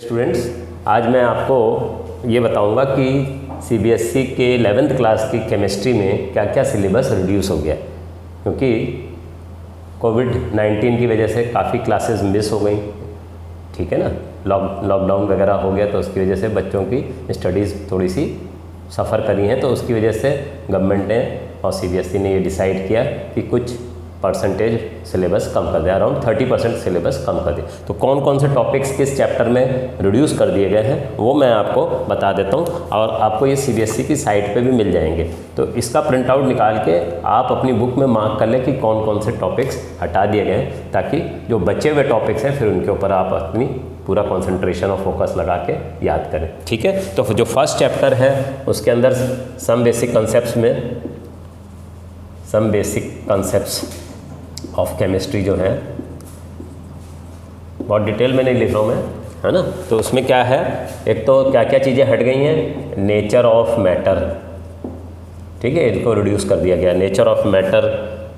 Students, आज मैं आपको ये बताऊंगा कि सीबीएसई के 11th क्लास की केमिस्ट्री में क्या क्या सिलेबस रिड्यूस हो गया, क्योंकि कोविड-19 की वजह से काफ़ी क्लासेस मिस हो गई। ठीक है ना, लॉकडाउन वगैरह हो गया, तो उसकी वजह से बच्चों की स्टडीज़ थोड़ी सी सफ़र करी हैं। तो उसकी वजह से गवर्नमेंट ने और सीबीएसई ने ये डिसाइड किया कि कुछ परसेंटेज सिलेबस कम कर दिया, अराउंड 30% सिलेबस कम कर दिया। तो कौन कौन से टॉपिक्स किस चैप्टर में रिड्यूस कर दिए गए हैं वो मैं आपको बता देता हूँ, और आपको ये सीबीएसई की साइट पे भी मिल जाएंगे। तो इसका प्रिंट आउट निकाल के आप अपनी बुक में मार्क कर लें कि कौन कौन से टॉपिक्स हटा दिए गए हैं, ताकि जो बचे हुए टॉपिक्स हैं फिर उनके ऊपर आप अपनी पूरा कंसंट्रेशन और फोकस लगा के याद करें। ठीक है, तो जो फर्स्ट चैप्टर है उसके अंदर some basic concepts of chemistry जो है, बहुत डिटेल में नहीं लिख रहा हूँ मैं, है ना। तो उसमें क्या है, एक तो क्या क्या चीज़ें हट गई हैं, नेचर ऑफ मैटर, ठीक है, इनको रिड्यूस कर दिया गया। Nature of matter,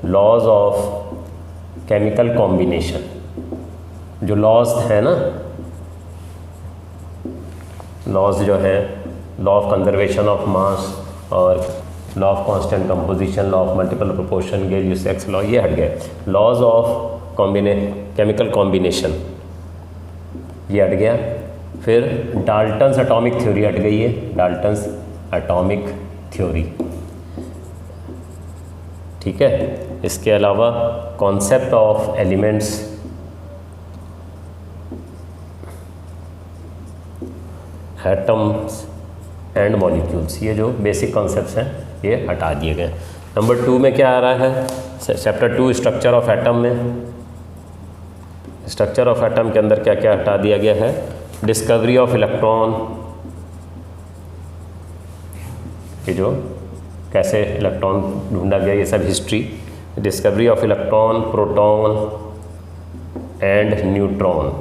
laws of chemical combination, जो लॉज है ना, लॉज जो है, law of conservation of mass और law of constant composition, law of multiple proportion, गेल-यूसेक्स law, ये हट गए। लॉज ऑफ केमिकल कॉम्बिनेशन ये हट गया। फिर डाल्टन्स एटॉमिक थ्योरी हट गई है, डाल्टन्स एटॉमिक थ्योरी, ठीक है। इसके अलावा concept of elements, atoms and molecules, ये जो बेसिक कॉन्सेप्ट्स हैं ये हटा दिए गए। नंबर 2 में क्या आ रहा है, चैप्टर 2 स्ट्रक्चर ऑफ एटम में, स्ट्रक्चर ऑफ एटम के अंदर क्या क्या हटा दिया गया है, डिस्कवरी ऑफ इलेक्ट्रॉन, ये जो कैसे इलेक्ट्रॉन ढूंढा गया, ये सब history, discovery of electron, proton and neutron,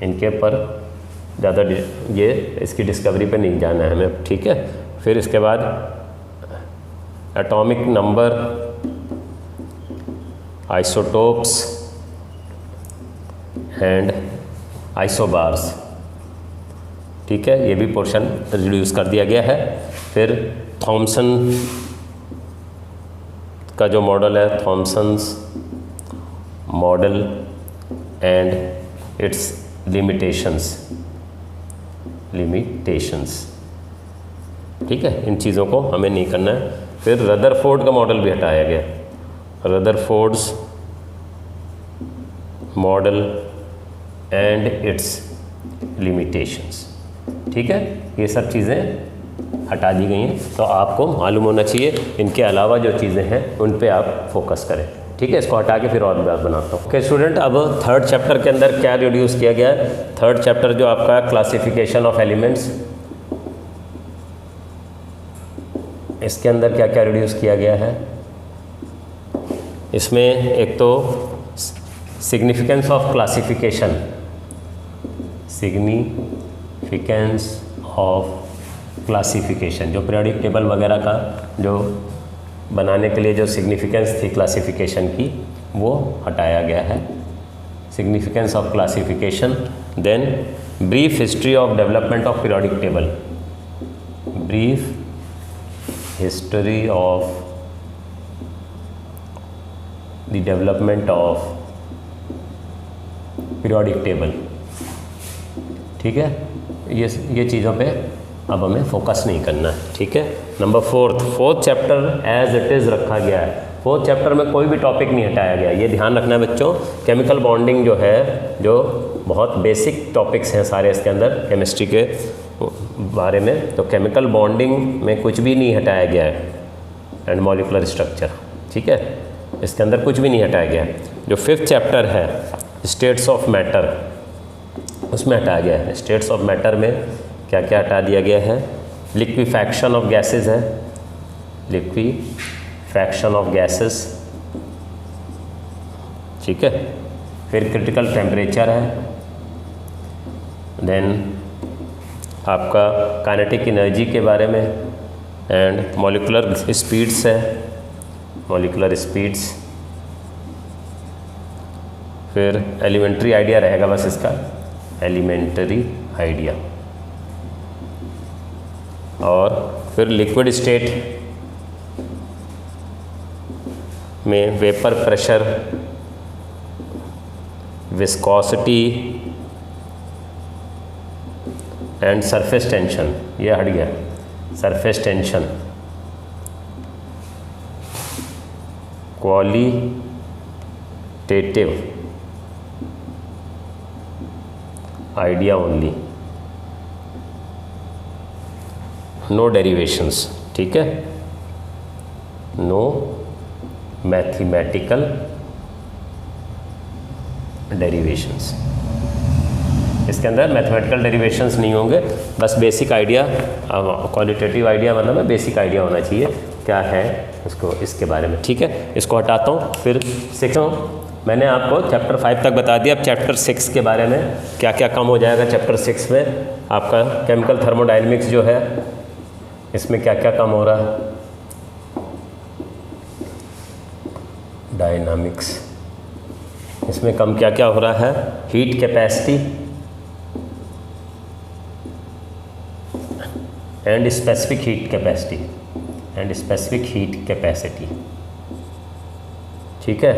इनके पर ज़्यादा ये इसकी डिस्कवरी पे नहीं जाना है हमें, ठीक है। फिर इसके बाद atomic number, isotopes and isobars, ठीक है, ये भी पोर्शन रिड्यूस कर दिया गया है। फिर थॉमसन का जो मॉडल है, Thomson's model and it's limitations, ठीक है, इन चीज़ों को हमें नहीं करना है। फिर रदरफोर्ड का मॉडल भी हटाया गया, Rutherford's model and it's limitations, ठीक है, ये सब चीज़ें हटा दी गई हैं। तो आपको मालूम होना चाहिए, इनके अलावा जो चीज़ें हैं उन पे आप फोकस करें, ठीक है। इसको हटा के फिर और बात बनाता हूँ। ओके स्टूडेंट, अब थर्ड चैप्टर के अंदर क्या रिड्यूस किया गया है, थर्ड चैप्टर जो आपका क्लासिफिकेशन ऑफ एलिमेंट्स, इसके अंदर क्या क्या रिड्यूस किया गया है। इसमें एक तो significance of classification, significance of classification, जो पीरियोडिक टेबल वगैरह का जो बनाने के लिए जो सिग्निफिकेंस थी क्लासिफिकेशन की, वो हटाया गया है, significance of classification. Then brief history of development of periodic table, brief history of the development of periodic table, ठीक है। ये चीज़ों पे अब हमें फोकस नहीं करना है, ठीक है। Number fourth chapter as it is रखा गया है। फोर्थ चैप्टर में कोई भी टॉपिक नहीं हटाया गया, ये ध्यान रखना है बच्चों। केमिकल बॉन्डिंग जो है, जो बहुत बेसिक टॉपिक्स हैं सारे इसके अंदर केमिस्ट्री के बारे में, तो केमिकल बॉन्डिंग में कुछ भी नहीं हटाया गया है, एंड मॉलिक्यूलर स्ट्रक्चर, ठीक है, इसके अंदर कुछ भी नहीं हटाया गया है। जो 5th चैप्टर है स्टेट्स ऑफ मैटर, उसमें हटाया गया है। स्टेट्स ऑफ मैटर में क्या क्या हटा दिया गया है, लिक्विफैक्शन ऑफ गैसेस है, लिक्विफैक्शन ऑफ गैसेस, ठीक है। फिर क्रिटिकल टेम्परेचर है, देन आपका काइनेटिक एनर्जी के बारे में, एंड मॉलिक्यूलर स्पीड्स है, मॉलिक्यूलर स्पीड्स। फिर एलिमेंट्री आइडिया रहेगा बस इसका, एलिमेंट्री आइडिया। और फिर लिक्विड स्टेट में vapour pressure, viscosity and surface tension, ये हट गया, surface tension, qualitative idea only, no derivations, ठीक है, नो मैथमेटिकल डेरिवेशंस। इसके अंदर मैथमेटिकल डेरिवेशंस नहीं होंगे, बस बेसिक आइडिया, क्वालिटेटिव आइडिया मतलब बेसिक आइडिया होना चाहिए क्या है इसको, इसके बारे में, ठीक है। इसको हटाता हूँ, फिर 6 मैंने आपको चैप्टर 5 तक बता दिया। अब चैप्टर 6 के बारे में क्या क्या कम हो जाएगा चैप्टर 6 में, आपका केमिकल थर्मोडायनेमिक्स जो है इसमें क्या क्या कम हो रहा है, डायनामिक्स, इसमें कम क्या क्या हो रहा है, heat capacity and specific heat capacity, and specific heat capacity, ठीक है,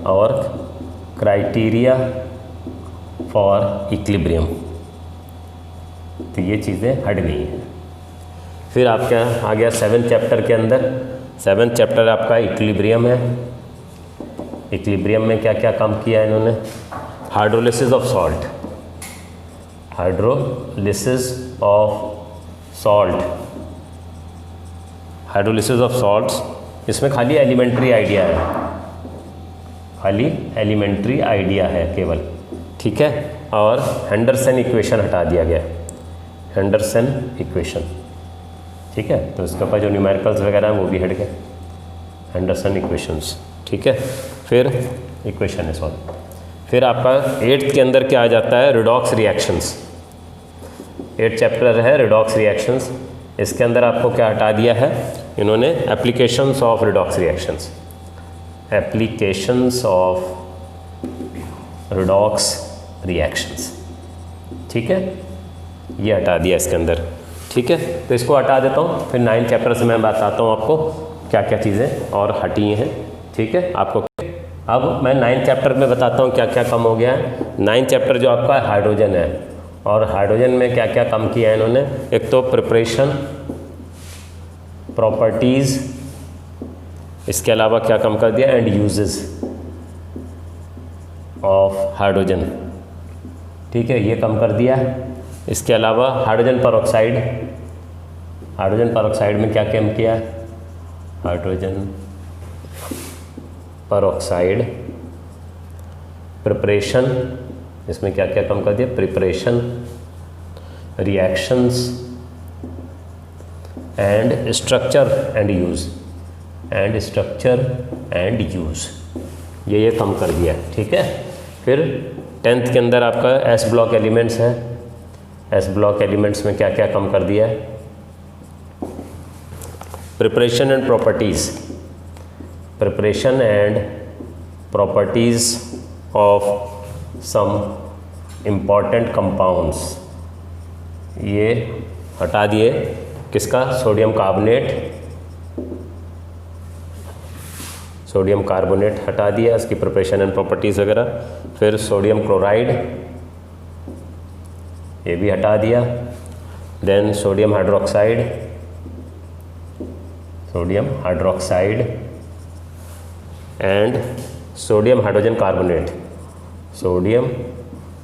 और क्राइटेरिया फॉर इक्विलिब्रियम, तो ये चीज़ें हट गई हैं। फिर आपका आ गया 7th चैप्टर के अंदर, 7th चैप्टर आपका इक्विलिब्रियम है। इक्विलिब्रियम में क्या क्या काम किया है इन्होंने, hydrolysis of salt, hydrolysis of salt, hydrolysis of salts, इसमें खाली एलिमेंट्री आइडिया है, खाली एलिमेंट्री आइडिया है केवल, ठीक है। और हेंडरसन इक्वेशन हटा दिया गया, हेंडरसन इक्वेशन, ठीक है, तो इसके ऊपर जो न्यूमेरिकल्स वगैरह हैं वो भी हट गए, हेंडरसन इक्वेशंस, ठीक है। फिर इक्वेशन है सॉल्व। फिर आपका 8th के अंदर क्या आ जाता है, रिडॉक्स रिएक्शंस, 8th चैप्टर है रिडॉक्स रिएक्शंस। इसके अंदर आपको क्या हटा दिया है इन्होंने, applications of redox reactions, applications of redox reactions, ठीक है, ये हटा दिया इसके अंदर, ठीक है। तो इसको हटा देता हूँ, फिर 9th चैप्टर से मैं बताता हूँ आपको क्या क्या चीज़ें और हटी हैं, ठीक है आपको। अब मैं 9th चैप्टर में बताता हूँ क्या क्या कम हो गया है। 9th चैप्टर जो आपका हाइड्रोजन है, और हाइड्रोजन में क्या क्या कम किया है इन्होंने, एक तो प्रिपरेशन, प्रॉपर्टीज़, इसके अलावा क्या कम कर दिया, एंड यूजेस ऑफ हाइड्रोजन, ठीक है, ये कम कर दिया। इसके अलावा हाइड्रोजन परऑक्साइड, हाइड्रोजन परऑक्साइड में क्या कम किया है, हाइड्रोजन परऑक्साइड प्रिपरेशन, इसमें क्या क्या कम कर दिया, preparation, reactions and structure and use, and structure and use, ये कम कर दिया, ठीक है। फिर 10th के अंदर आपका एस ब्लॉक एलिमेंट्स है, एस ब्लॉक एलिमेंट्स में क्या क्या कम कर दिया है, preparation and properties, preparation and properties of some important compounds, ये हटा दिए, किसका, सोडियम कार्बोनेट, सोडियम कार्बोनेट हटा दिया, इसकी प्रिपरेशन एंड प्रॉपर्टीज़ वगैरह। फिर सोडियम क्लोराइड, ये भी हटा दिया। Then sodium hydroxide, sodium hydroxide and sodium hydrogen carbonate, sodium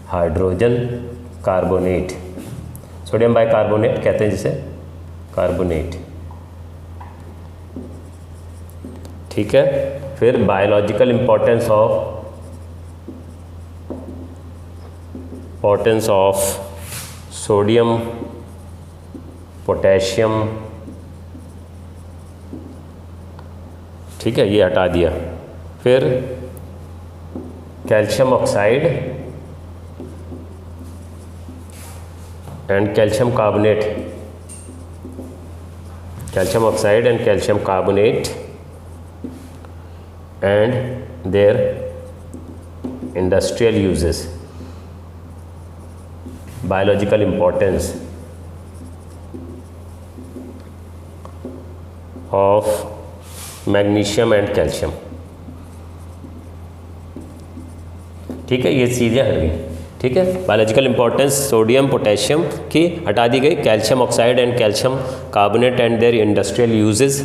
hydrogen carbonate, sodium bicarbonate कहते हैं जिसे, कार्बोनेट, ठीक है। फिर biological importance of sodium, potassium, ठीक है, ये हटा दिया। फिर calcium oxide and calcium carbonate, calcium oxide and calcium carbonate and their industrial uses, biological importance of magnesium and calcium. ठीक है, ये चीज़ें हट गई। ठीक है, बायोलॉजिकल इंपॉर्टेंस सोडियम पोटेशियम की हटा दी गई, calcium oxide and calcium carbonate and their industrial uses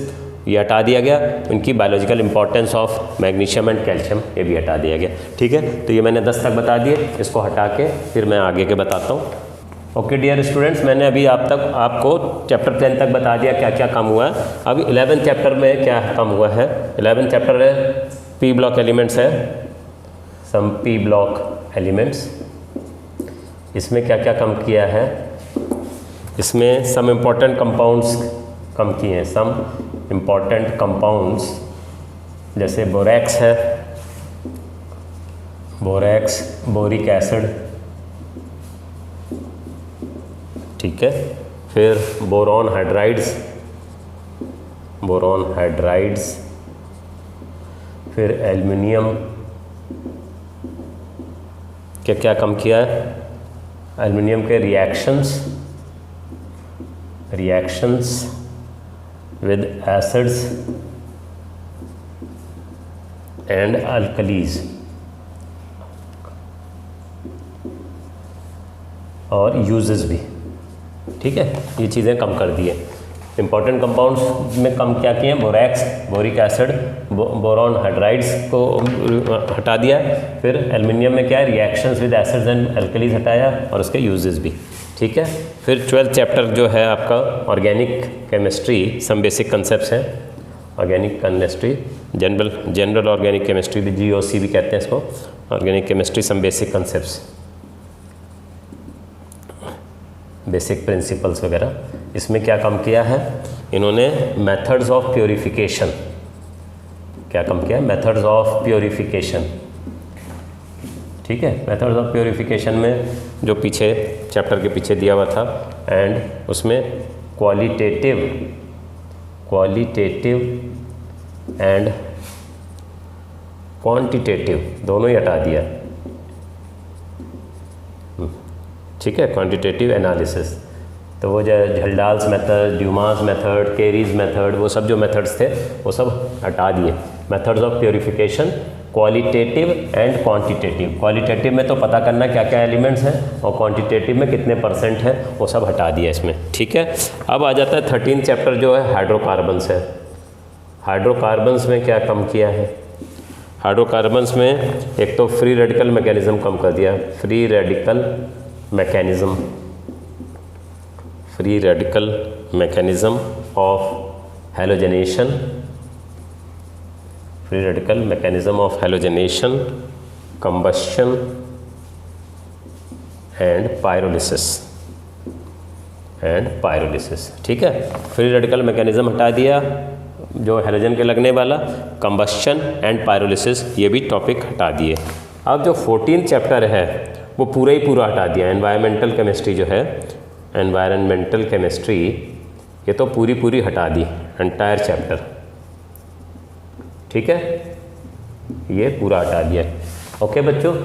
ये हटा दिया गया। उनकी biological importance of magnesium and calcium ये भी हटा दिया गया। ठीक है, तो ये मैंने 10 तक बता दिए, इसको हटा के फिर मैं आगे के बताता हूँ। ओके डियर स्टूडेंट्स, मैंने अभी आपको चैप्टर 10 तक बता दिया क्या क्या कम हुआ है। अभी 11th चैप्टर में क्या कम हुआ है। 11th चैप्टर है पी ब्लॉक एलिमेंट्स है, सम पी ब्लॉक एलिमेंट्स। इसमें क्या क्या कम किया है, इसमें सम इम्पॉर्टेंट कंपाउंड्स कम किए हैं। सम इम्पॉर्टेंट कंपाउंड्स जैसे बोरैक्स है, बोरैक्स, बोरिक एसिड। ठीक है, फिर बोरॉन हाइड्राइड्स, बोरॉन हाइड्राइड्स, फिर एल्युमिनियम। क्या क्या कम किया है, एल्युमिनियम के reactions with acids and alkalis और यूजेस भी। ठीक है, ये चीज़ें कम कर दी है। इंपॉर्टेंट कंपाउंड्स में कम क्या किए हैं, borax, boric acid, boron hydrides को हटा दिया। फिर एल्युमिनियम में क्या है, reactions with acids and alkalis हटाया और उसके यूजेस भी। ठीक है, फिर 12th चैप्टर जो है आपका organic chemistry, some basic concepts हैं। Organic chemistry, general organic chemistry भी, GOC भी कहते हैं इसको। Organic chemistry, some basic concepts, basic principles वगैरह। इसमें क्या कम किया है इन्होंने, मेथड्स ऑफ प्योरीफिकेशन। क्या कम किया है, मेथड्स ऑफ प्योरीफिकेशन। ठीक है, मेथड्स ऑफ प्योरीफिकेशन में जो पीछे चैप्टर के पीछे दिया हुआ था, एंड उसमें क्वालिटेटिव एंड क्वांटिटेटिव दोनों ही हटा दिया। ठीक है, क्वांटिटेटिव एनालिसिस, तो वो जो झल्डाल्स method, Dumas method, caries method, वो सब जो मेथड्स थे वो सब हटा दिए। Methods of purification, qualitative and quantitative. Qualitative में तो पता करना क्या क्या एलिमेंट्स हैं, और क्वांटिटेटिव में कितने % है, वो सब हटा दिया इसमें। ठीक है, अब आ जाता है 13th चैप्टर जो है हाइड्रोकार्बन्स है। हाइड्रोकार्बन्स में क्या कम किया है, हाइड्रोकार्बन्स में एक तो फ्री रेडिकल मैकेनिज्म कम कर दिया। Free radical mechanism of हैलोजेनेशन, free radical mechanism of हैलोजेनेशन, combustion and pyrolysis. ठीक है, फ्री रेडिकल मैकेनिज्म हटा दिया जो हैलोजन के लगने वाला, कंबशन एंड पायरोलिसिस ये भी टॉपिक हटा दिए। अब जो 14th चैप्टर है वो पूरा ही पूरा हटा दिया। एनवायरमेंटल केमिस्ट्री जो है, एनवायरमेंटल केमिस्ट्री ये तो पूरी हटा दी, एंटायर चैप्टर। ठीक है, ये पूरा हटा दिया। ओके बच्चों,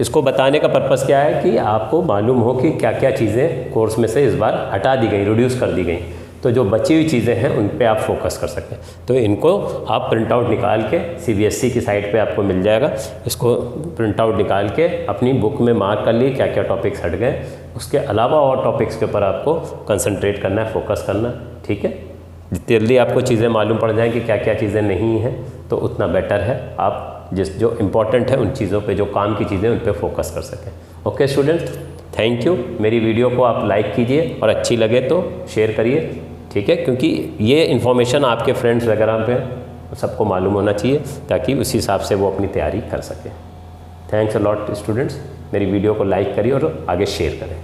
इसको बताने का पर्पस क्या है कि आपको मालूम हो कि क्या क्या चीज़ें कोर्स में से इस बार हटा दी गई, रिड्यूस कर दी गई, तो जो बची हुई चीज़ें हैं उन पे आप फोकस कर सकें। तो इनको आप प्रिंट आउट निकाल के CBSE की साइट पे आपको मिल जाएगा। इसको प्रिंट आउट निकाल के अपनी बुक में मार्क कर लिए क्या क्या टॉपिक्स हट गए। उसके अलावा और टॉपिक्स के ऊपर आपको कंसंट्रेट करना है, फोकस करना। ठीक है, जितनी जल्दी आपको चीज़ें मालूम पड़ जाएँ कि क्या क्या चीज़ें नहीं हैं तो उतना बेटर है। आप जो इम्पॉर्टेंट है उन चीज़ों पे, जो काम की चीज़ें उन पे फोकस कर सकें। Okay students, thank you. मेरी वीडियो को आप लाइक कीजिए और अच्छी लगे तो शेयर करिए। ठीक है, क्योंकि ये इन्फॉर्मेशन आपके फ्रेंड्स वगैरह पे सबको मालूम होना चाहिए ताकि उसी हिसाब से वो अपनी तैयारी कर सकें। Thanks a lot students. मेरी वीडियो को लाइक करिए और आगे शेयर करें।